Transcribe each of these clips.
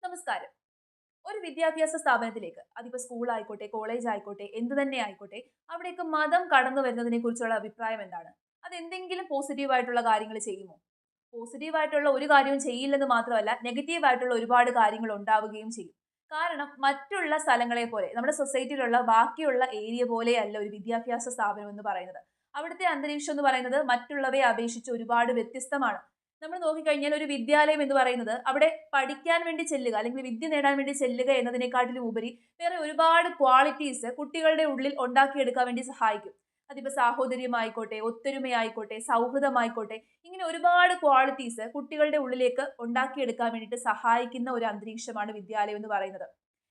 നമസ്കാരം. ഒരു വിദ്യാഭ്യാസ സ്ഥാപനത്തിലേക്ക് അതിപ്പോൾ സ്കൂൾ ആയിക്കോട്ടെ, കോളേജ് ആയിക്കോട്ടെ, എന്ത് തന്നെ ആയിക്കോട്ടെ, അവിടേക്ക് മതം കടന്നു വരുന്നതിനെ കുറിച്ചുള്ള അഭിപ്രായം എന്താണ്? അത് എന്തെങ്കിലും പോസിറ്റീവ് ആയിട്ടുള്ള കാര്യങ്ങൾ ചെയ്യുമോ? പോസിറ്റീവ് ആയിട്ടുള്ള ഒരു കാര്യവും ചെയ്യില്ലെന്ന് മാത്രമല്ല, നെഗറ്റീവ് ആയിട്ടുള്ള ഒരുപാട് കാര്യങ്ങൾ ഉണ്ടാവുകയും ചെയ്യും. കാരണം മറ്റുള്ള സ്ഥലങ്ങളെ പോലെ നമ്മുടെ സൊസൈറ്റിയിലുള്ള ബാക്കിയുള്ള ഏരിയ പോലെയല്ല ഒരു വിദ്യാഭ്യാസ സ്ഥാപനം എന്ന് പറയുന്നത്. അവിടുത്തെ അന്തരീക്ഷം എന്ന് പറയുന്നത് മറ്റുള്ളവയെ അപേക്ഷിച്ച് ഒരുപാട് വ്യത്യസ്തമാണ്. നമ്മൾ നോക്കിക്കഴിഞ്ഞാൽ ഒരു വിദ്യാലയം എന്ന് പറയുന്നത് അവിടെ പഠിക്കാൻ വേണ്ടി ചെല്ലുക അല്ലെങ്കിൽ വിദ്യ നേടാൻ വേണ്ടി ചെല്ലുക എന്നതിനേക്കാട്ടിലും ഉപരി വേറെ ഒരുപാട് ക്വാളിറ്റീസ് കുട്ടികളുടെ ഉള്ളിൽ ഉണ്ടാക്കിയെടുക്കാൻ വേണ്ടി സഹായിക്കും. അതിപ്പോ സാഹോദര്യമായിക്കോട്ടെ, ഒത്തൊരുമയായിക്കോട്ടെ, സൗഹൃദമായിക്കോട്ടെ, ഇങ്ങനെ ഒരുപാട് ക്വാളിറ്റീസ് കുട്ടികളുടെ ഉള്ളിലേക്ക് ഉണ്ടാക്കിയെടുക്കാൻ വേണ്ടിയിട്ട് സഹായിക്കുന്ന ഒരു അന്തരീക്ഷമാണ് വിദ്യാലയം എന്ന് പറയുന്നത്.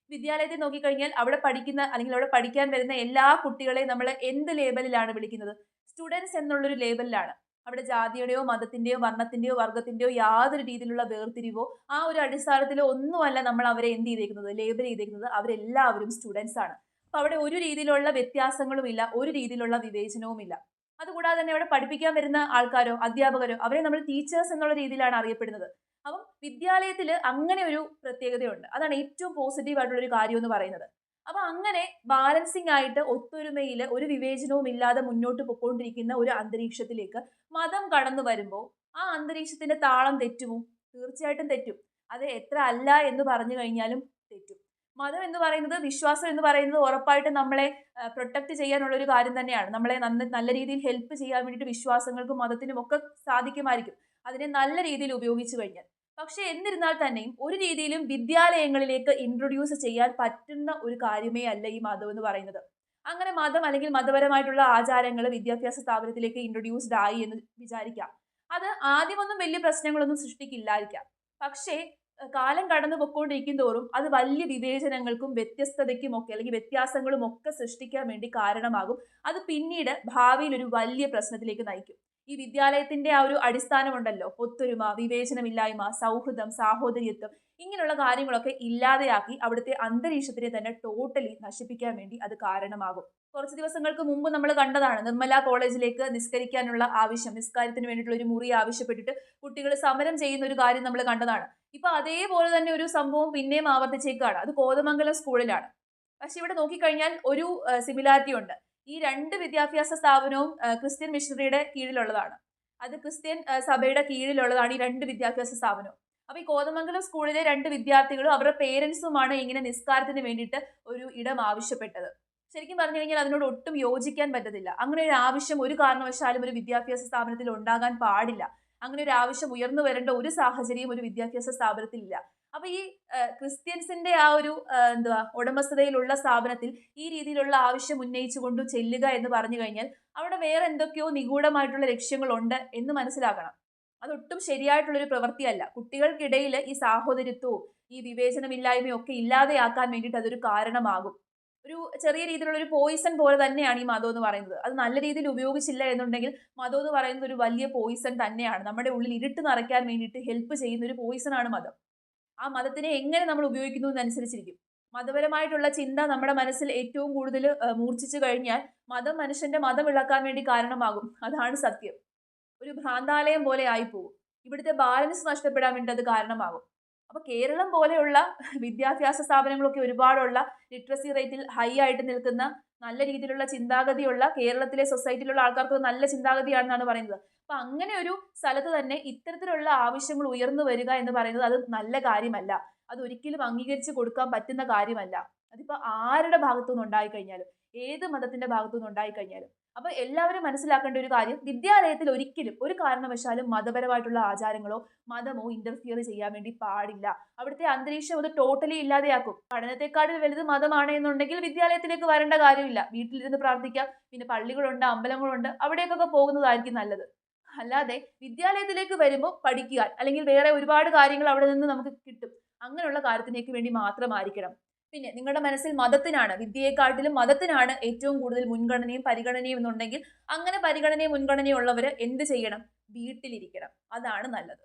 വിദ്യാലയത്തെ നോക്കിക്കഴിഞ്ഞാൽ അവിടെ പഠിക്കുന്ന അല്ലെങ്കിൽ അവിടെ പഠിക്കാൻ വരുന്ന എല്ലാ കുട്ടികളെയും നമ്മൾ എന്ത് ലേബലിലാണ് വിളിക്കുന്നത്? സ്റ്റുഡൻസ് എന്നുള്ളൊരു ലേബലിലാണ്. അവിടെ ജാതിയുടെയോ മതത്തിന്റെയോ വർണ്ണത്തിന്റെയോ വർഗത്തിന്റെയോ യാതൊരു രീതിയിലുള്ള വേർതിരിവോ ആ ഒരു അടിസ്ഥാനത്തിലോ ഒന്നുമല്ല നമ്മൾ അവരെ എന്ത് ചെയ്തേക്കുന്നത്, ലേബൽ ചെയ്തേക്കുന്നത്. അവരെല്ലാവരും സ്റ്റുഡൻസ് ആണ്. അപ്പൊ അവിടെ ഒരു രീതിയിലുള്ള വ്യത്യാസങ്ങളും ഇല്ല, ഒരു രീതിയിലുള്ള വിവേചനവും ഇല്ല. അതുകൂടാതെ തന്നെ അവിടെ പഠിപ്പിക്കാൻ വരുന്ന ആൾക്കാരോ അധ്യാപകരോ അവരെ നമ്മൾ ടീച്ചേഴ്സ് എന്നുള്ള രീതിയിലാണ് അറിയപ്പെടുന്നത്. അപ്പം വിദ്യാലയത്തിൽ അങ്ങനെ ഒരു പ്രത്യേകതയുണ്ട്. അതാണ് ഏറ്റവും പോസിറ്റീവ് ആയിട്ടുള്ള ഒരു കാര്യം എന്ന് പറയുന്നത്. അപ്പൊ അങ്ങനെ ബാലൻസിങ് ആയിട്ട് ഒത്തൊരുമയിൽ ഒരു വിവേചനവും ഇല്ലാതെ മുന്നോട്ട് പൊക്കോണ്ടിരിക്കുന്ന ഒരു അന്തരീക്ഷത്തിലേക്ക് മതം കടന്നു വരുമ്പോൾ ആ അന്തരീക്ഷത്തിന്റെ താളം തെറ്റുമോ? തീർച്ചയായിട്ടും തെറ്റും. അത് എത്ര അല്ല എന്ന് പറഞ്ഞു കഴിഞ്ഞാലും തെറ്റും. മതം എന്ന് പറയുന്നത്, വിശ്വാസം എന്ന് പറയുന്നത് ഉറപ്പായിട്ടും നമ്മളെ പ്രൊട്ടക്ട് ചെയ്യാനുള്ള ഒരു കാര്യം തന്നെയാണ്. നമ്മളെ നല്ല രീതിയിൽ ഹെൽപ്പ് ചെയ്യാൻ വേണ്ടിയിട്ട് വിശ്വാസങ്ങൾക്കും മതത്തിനും ഒക്കെ സാധിക്കുമായിരിക്കും, അതിനെ നല്ല രീതിയിൽ ഉപയോഗിച്ചു കഴിഞ്ഞാൽ. പക്ഷെ എന്നിരുന്നാൽ തന്നെയും ഒരു രീതിയിലും വിദ്യാലയങ്ങളിലേക്ക് ഇൻട്രൊഡ്യൂസ് ചെയ്യാൻ പറ്റുന്ന ഒരു കാര്യമേ അല്ല ഈ മതം എന്ന് പറയുന്നത്. അങ്ങനെ മതം അല്ലെങ്കിൽ മതപരമായിട്ടുള്ള ആചാരങ്ങൾ വിദ്യാഭ്യാസ സ്ഥാപനത്തിലേക്ക് ഇൻട്രൊഡ്യൂസ്ഡ് ആയി എന്ന് വിചാരിക്കാം. അത് ആദ്യമൊന്നും വലിയ പ്രശ്നങ്ങളൊന്നും സൃഷ്ടിക്കില്ലായിരിക്കാം. പക്ഷേ കാലം കടന്നു പൊക്കോണ്ടിരിക്കും തോറും അത് വലിയ വിവേചനങ്ങൾക്കും വ്യത്യസ്തതയ്ക്കും ഒക്കെ അല്ലെങ്കിൽ വ്യത്യാസങ്ങളും ഒക്കെ സൃഷ്ടിക്കാൻ വേണ്ടി കാരണമാകും. അത് പിന്നീട് ഭാവിയിൽ ഒരു വലിയ പ്രശ്നത്തിലേക്ക് നയിക്കും. ഈ വിദ്യാലയത്തിന്റെ ആ ഒരു അടിസ്ഥാനമുണ്ടല്ലോ, ഒത്തൊരുമ, വിവേചനമില്ലായ്മ, സൗഹൃദം, സാഹോദര്യത്വം, ഇങ്ങനെയുള്ള കാര്യങ്ങളൊക്കെ ഇല്ലാതെയാക്കി അവിടുത്തെ അന്തരീക്ഷത്തിനെ തന്നെ ടോട്ടലി നശിപ്പിക്കാൻ വേണ്ടി അത് കാരണമാകും. കുറച്ച് ദിവസങ്ങൾക്ക് മുമ്പ് നമ്മൾ കണ്ടതാണ്, നിർമ്മല കോളേജിലേക്ക് നിസ്കരിക്കാനുള്ള ആവശ്യം, നിസ്കാരത്തിന് വേണ്ടിയിട്ടുള്ള ഒരു മുറി ആവശ്യപ്പെട്ടിട്ട് കുട്ടികൾ സമരം ചെയ്യുന്ന ഒരു കാര്യം നമ്മൾ കണ്ടതാണ്. ഇപ്പൊ അതേപോലെ തന്നെ ഒരു സംഭവം പിന്നെയും ആവർത്തിച്ചേക്കാണ്. അത് കോതമംഗലം സ്കൂളിലാണ്. പക്ഷെ ഇവിടെ നോക്കിക്കഴിഞ്ഞാൽ ഒരു സിമിലാരിറ്റി ഉണ്ട്. ഈ രണ്ട് വിദ്യാഭ്യാസ സ്ഥാപനവും ക്രിസ്ത്യൻ മിഷണറിയുടെ കീഴിലുള്ളതാണ്. അത് ക്രിസ്ത്യൻ സഭയുടെ കീഴിലുള്ളതാണ് ഈ രണ്ട് വിദ്യാഭ്യാസ സ്ഥാപനവും. അപ്പൊ ഈ കോതമംഗലം സ്കൂളിലെ രണ്ട് വിദ്യാർത്ഥികളും അവരുടെ പേരൻസുമാണ് ഇങ്ങനെ നിസ്കാരത്തിന് വേണ്ടിയിട്ട് ഒരു ഇടം ആവശ്യപ്പെട്ടത്. ശരിക്കും പറഞ്ഞു കഴിഞ്ഞാൽ അതിനോട് ഒട്ടും യോജിക്കാൻ പറ്റത്തില്ല. അങ്ങനെ ഒരു ആവശ്യം ഒരു കാരണവശാലും ഒരു വിദ്യാഭ്യാസ സ്ഥാപനത്തിൽ ഉണ്ടാകാൻ പാടില്ല. അങ്ങനെ ഒരു ആവശ്യം ഉയർന്നു വരേണ്ട ഒരു സാഹചര്യവും ഒരു വിദ്യാഭ്യാസ സ്ഥാപനത്തിൽ ഇല്ല. അപ്പൊ ഈ ക്രിസ്ത്യൻസിന്റെ ആ ഒരു എന്തുവാ ഉടമസ്ഥതയിലുള്ള സ്ഥാപനത്തിൽ ഈ രീതിയിലുള്ള ആവശ്യം ഉന്നയിച്ചുകൊണ്ട് ചെല്ലുക എന്ന് പറഞ്ഞു കഴിഞ്ഞാൽ അവിടെ വേറെ എന്തൊക്കെയോ നിഗൂഢമായിട്ടുള്ള ലക്ഷ്യങ്ങളുണ്ട് എന്ന് മനസ്സിലാക്കണം. അതൊട്ടും ശരിയായിട്ടുള്ള ഒരു പ്രവൃത്തിയല്ല. കുട്ടികൾക്കിടയിൽ ഈ സാഹോദര്യത്വവും ഈ വിവേചനമില്ലായ്മയും ഒക്കെ ഇല്ലാതെയാക്കാൻ വേണ്ടിയിട്ട് അതൊരു കാരണമാകും. ഒരു ചെറിയ രീതിയിലുള്ള ഒരു പോയിസൺ പോലെ തന്നെയാണ് ഈ മതം എന്ന് പറയുന്നത്. അത് നല്ല രീതിയിൽ ഉപയോഗിച്ചില്ല എന്നുണ്ടെങ്കിൽ മതം എന്ന് പറയുന്നത് ഒരു വലിയ പോയിസൺ തന്നെയാണ്. നമ്മുടെ ഉള്ളിൽ ഇരുട്ട് നിറയ്ക്കാൻ വേണ്ടിയിട്ട് ഹെൽപ്പ് ചെയ്യുന്ന ഒരു പോയിസൺ ആണ് മതം. ആ മതത്തിനെ എങ്ങനെ നമ്മൾ ഉപയോഗിക്കുന്നു എന്നനുസരിച്ചിരിക്കും. മതപരമായിട്ടുള്ള ചിന്ത നമ്മുടെ മനസ്സിൽ ഏറ്റവും കൂടുതൽ മൂർച്ഛിച്ചു കഴിഞ്ഞാൽ മതം മനുഷ്യന്റെ മതം ഇളക്കാൻ വേണ്ടി കാരണമാകും. അതാണ് സത്യം. ഒരു ഭ്രാന്താലയം പോലെ ആയിപ്പോകും. ഇവിടുത്തെ ബാലൻസ് നഷ്ടപ്പെടാൻ വേണ്ടി അത് കാരണമാകും. അപ്പൊ കേരളം പോലെയുള്ള വിദ്യാഭ്യാസ സ്ഥാപനങ്ങളൊക്കെ ഒരുപാടുള്ള, ലിറ്ററസി റേറ്റിൽ ഹൈ ആയിട്ട് നിൽക്കുന്ന, നല്ല രീതിയിലുള്ള ചിന്താഗതിയുള്ള കേരളത്തിലെ സൊസൈറ്റിയിലുള്ള ആൾക്കാർക്ക് നല്ല ചിന്താഗതിയാണെന്നാണ് പറയുന്നത്. അപ്പൊ അങ്ങനെ ഒരു സ്ഥലത്ത് തന്നെ ഇത്തരത്തിലുള്ള ആവശ്യങ്ങൾ ഉയർന്നു വരിക എന്ന് പറയുന്നത് അത് നല്ല കാര്യമല്ല. അത് ഒരിക്കലും അംഗീകരിച്ചു കൊടുക്കാൻ പറ്റുന്ന കാര്യമല്ല. അതിപ്പോ ആരുടെ ഭാഗത്തുനിന്ന് ഉണ്ടായി കഴിഞ്ഞാലും, ഏത് മതത്തിന്റെ ഭാഗത്തുനിന്ന് ഉണ്ടായി കഴിഞ്ഞാലും. അപ്പൊ എല്ലാവരും മനസ്സിലാക്കേണ്ട ഒരു കാര്യം, വിദ്യാലയത്തിൽ ഒരിക്കലും ഒരു കാരണവശാലും മതപരമായിട്ടുള്ള ആചാരങ്ങളോ മതമോ ഇന്റർഫിയർ ചെയ്യാൻ വേണ്ടി പാടില്ല. അവിടുത്തെ അന്തരീക്ഷം അത് ടോട്ടലി ഇല്ലാതെയാക്കും. പഠനത്തെക്കാട്ടിൽ വലുത് മതമാണ് എന്നുണ്ടെങ്കിൽ വിദ്യാലയത്തിലേക്ക് വരേണ്ട കാര്യമില്ല. വീട്ടിലിരുന്ന് പ്രാർത്ഥിക്കാം. പിന്നെ പള്ളികളുണ്ട്, അമ്പലങ്ങളുണ്ട്, അവിടേക്കൊക്കെ പോകുന്നതായിരിക്കും നല്ലത്. അല്ലാതെ വിദ്യാലയത്തിലേക്ക് വരുമ്പോൾ പഠിക്കുക അല്ലെങ്കിൽ വേറെ ഒരുപാട് കാര്യങ്ങൾ അവിടെ നിന്ന് നമുക്ക് കിട്ടും, അങ്ങനെയുള്ള കാര്യത്തിലേക്ക് വേണ്ടി മാത്രമായിരിക്കണം. പിന്നെ നിങ്ങളുടെ മനസ്സിൽ മതത്തിനാണ്, വിദ്യയെക്കാട്ടിലും മതത്തിനാണ് ഏറ്റവും കൂടുതൽ മുൻഗണനയും പരിഗണനയും എന്നുണ്ടെങ്കിൽ അങ്ങനെ പരിഗണനയും മുൻഗണനയും ഉള്ളവർ എന്ത് ചെയ്യണം? വീട്ടിലിരിക്കണം. അതാണ് നല്ലത്.